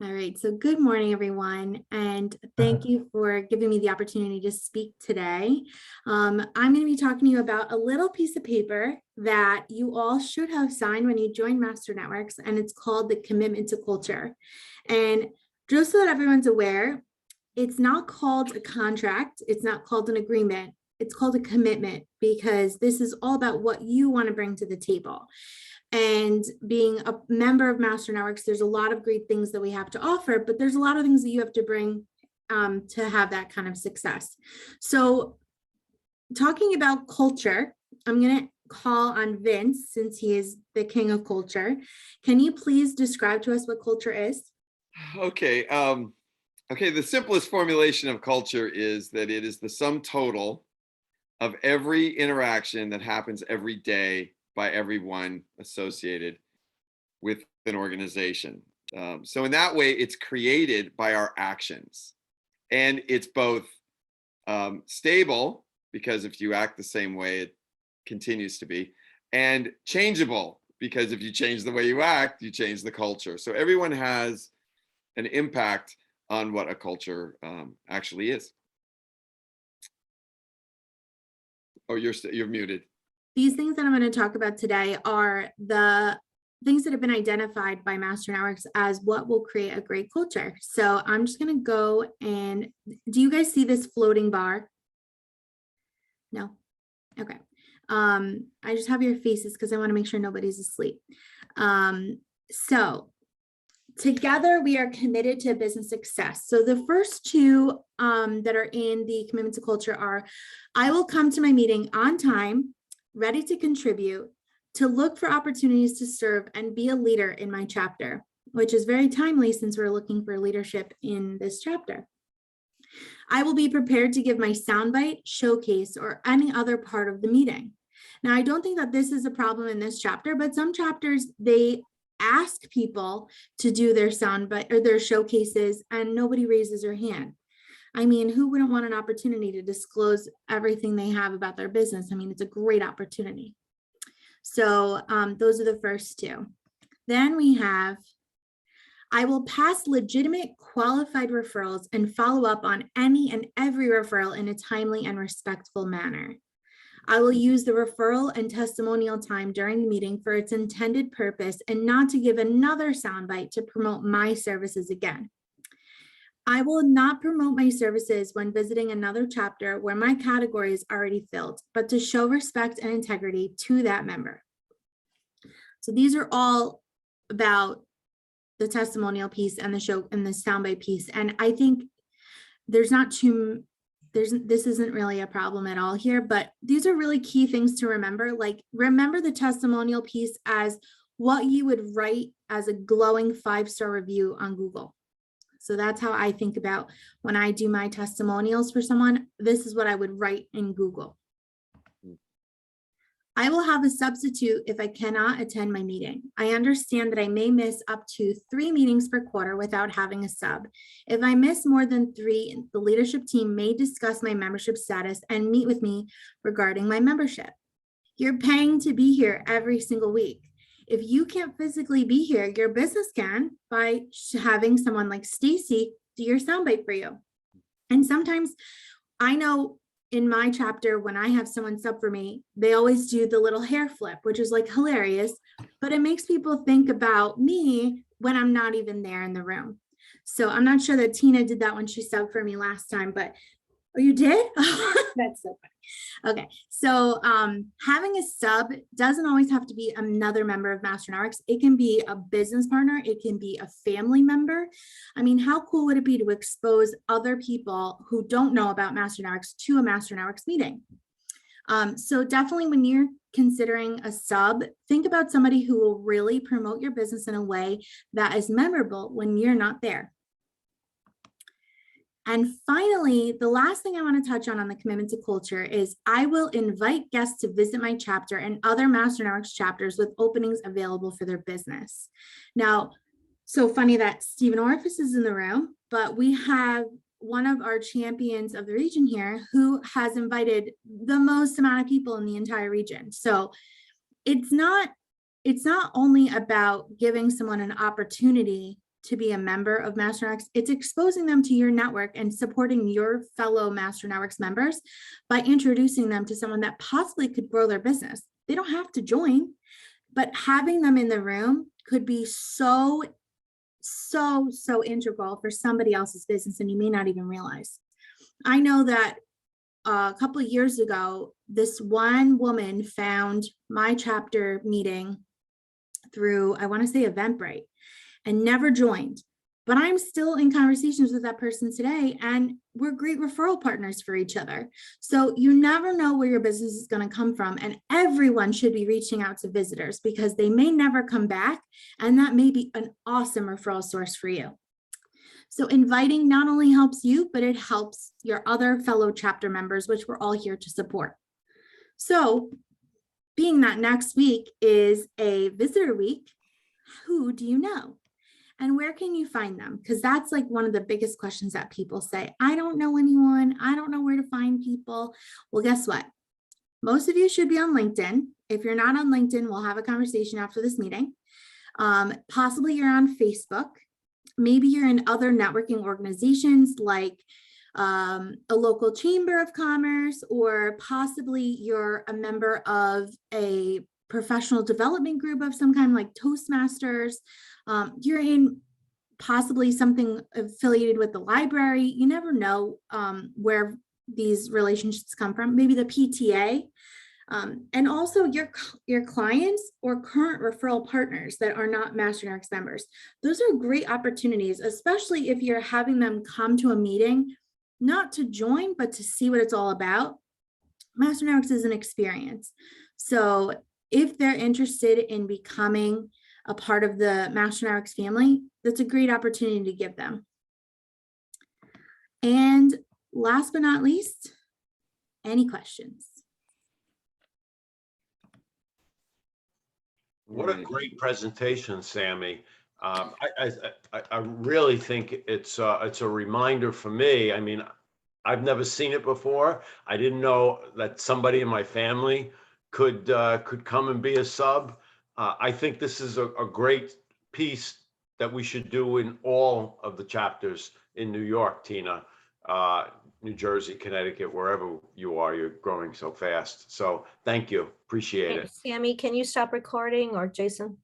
All right, so good morning, everyone, and thank you for giving me the opportunity to speak today. I'm going to be talking to you about a little piece of paper that you all should have signed when you join Master Networks, and it's called the Commitment to Culture. And just so that everyone's aware, it's not called a contract, it's not called an agreement, it's called a commitment, because this is all about what you want to bring to the table. And being a member of Master Networks, there's a lot of great things that we have to offer, but there's a lot of things that you have to bring to have that kind of success. So talking about culture, I'm going to call on Vince, since he is the king of culture. Can you please describe to us what culture is? Okay. The simplest formulation of culture is that it is the sum total of every interaction that happens every day by everyone associated with an organization. So in that way, it's created by our actions. And it's both stable, because if you act the same way, it continues to be, and changeable, because if you change the way you act, you change the culture. So everyone has an impact on what a culture actually is. Oh, you're muted. These things that I'm going to talk about today are the things that have been identified by Master Networks as what will create a great culture. So I'm just going to go and do you guys see this floating bar? No? Okay. I just have your faces because I want to make sure nobody's asleep. So together we are committed to business success. So the first two that are in the commitment to culture are, I will come to my meeting on time, ready to contribute, to look for opportunities to serve and be a leader in my chapter, which is very timely since we're looking for leadership in this chapter. I will be prepared to give my soundbite, showcase, or any other part of the meeting. Now, I don't think that this is a problem in this chapter, but some chapters, they ask people to do their soundbite or their showcases and nobody raises their hand. I mean, who wouldn't want an opportunity to disclose everything they have about their business? I mean, it's a great opportunity. So those are the first two. Then we have, I will pass legitimate qualified referrals and follow up on any and every referral in a timely and respectful manner. I will use the referral and testimonial time during the meeting for its intended purpose and not to give another soundbite to promote my services again. I will not promote my services when visiting another chapter where my category is already filled, but to show respect and integrity to that member. So these are all about the testimonial piece and the show and the soundbite piece. And I think this isn't really a problem at all here, but these are really key things to remember. Like, remember the testimonial piece as what you would write as a glowing 5-star review on Google. So that's how I think about when I do my testimonials for someone. This is what I would write in Google. I will have a substitute if I cannot attend my meeting. I understand that I may miss up to 3 meetings per quarter without having a sub. If I miss more than 3, the leadership team may discuss my membership status and meet with me regarding my membership. You're paying to be here every single week. If you can't physically be here, your business can by having someone like Stacy do your soundbite for you. And sometimes I know in my chapter, when I have someone sub for me, they always do the little hair flip, which is like hilarious, but it makes people think about me when I'm not even there in the room. So I'm not sure that Tina did that when she subbed for me last time, but oh, you did? That's so funny. Okay, so having a sub doesn't always have to be another member of Master Networks. It can be a business partner. It can be a family member. I mean, how cool would it be to expose other people who don't know about Master Networks to a Master Networks meeting? So definitely when you're considering a sub, think about somebody who will really promote your business in a way that is memorable when you're not there. And finally, the last thing I want to touch on the commitment to culture is I will invite guests to visit my chapter and other Master Networks chapters with openings available for their business. Now, so funny that Stephen Orphis is in the room, but we have one of our champions of the region here who has invited the most amount of people in the entire region. So it's not only about giving someone an opportunity to be a member of Master Networks, it's exposing them to your network and supporting your fellow Master Networks members by introducing them to someone that possibly could grow their business. They don't have to join, but having them in the room could be so integral for somebody else's business, and you may not even realize. I know that a couple of years ago, this one woman found my chapter meeting through, I want to say, Eventbrite, and never joined. But I'm still in conversations with that person today, and we're great referral partners for each other. So you never know where your business is going to come from, and everyone should be reaching out to visitors because they may never come back, and that may be an awesome referral source for you. So inviting not only helps you, but it helps your other fellow chapter members, which we're all here to support. So being that next week is a visitor week, who do you know? And where can you find them? Because that's like one of the biggest questions that people say. I don't know anyone. I don't know where to find people. Well, guess what? Most of you should be on LinkedIn. If you're not on LinkedIn, we'll have a conversation after this meeting. Possibly you're on Facebook. Maybe you're in other networking organizations like a local chamber of commerce, or possibly you're a member of a professional development group of some kind, like Toastmasters. You're in possibly something affiliated with the library. You never know where these relationships come from. Maybe the PTA. And also your clients or current referral partners that are not Master Networks members. Those are great opportunities, especially if you're having them come to a meeting, not to join, but to see what it's all about. Master Networks is an experience. So if they're interested in becoming a part of the Master Networks family, that's a great opportunity to give them. And last but not least, any questions? What a great presentation, Sammy. I really think it's a reminder for me. I mean, I've never seen it before. I didn't know that somebody in my family could come and be a sub. I think this is a great piece that we should do in all of the chapters in New York, Tina, New Jersey, Connecticut, wherever you are. You're growing so fast. So thank you. Appreciate it. Sammy, can you stop recording, or Jason?